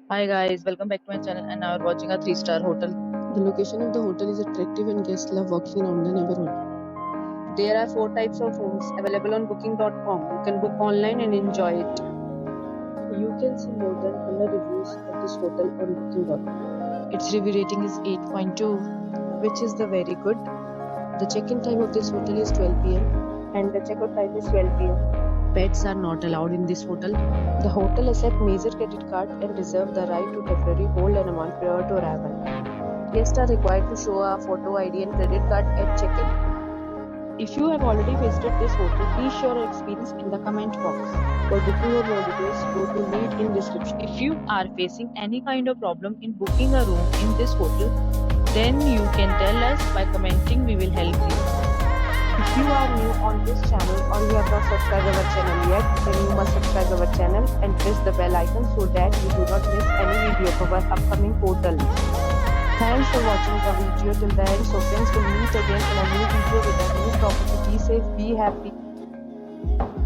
Hi guys, welcome back to my channel and now we're watching a 3-star hotel. The location of the hotel is attractive and guests love walking around the neighborhood. There are 4 types of rooms available on booking.com. You can book online and enjoy it. You can see more than 100 reviews of this hotel on booking.com. Its review rating is 8.2, which is the very good. The check-in time of this hotel is 12 p.m. and the checkout time is 12 p.m. Pets are not allowed in this hotel. The hotel accepts major credit card and reserves the right to temporarily hold an amount prior to arrival. Guests are required to show a photo ID and credit card at check-in. If you have already visited this hotel, please share your experience in the comment box. For booking or more details, go to link in description. If you are facing any kind of problem in booking a room in this hotel, then you can tell us by commenting. We will help you. If you are new on this channel or you have not subscribed our channel yet, then you must subscribe our channel and press the bell icon so that you do not miss any video of our upcoming portal. Thanks for watching the video till the end. So friends, will meet again in a new video with a new property. Be safe, be happy.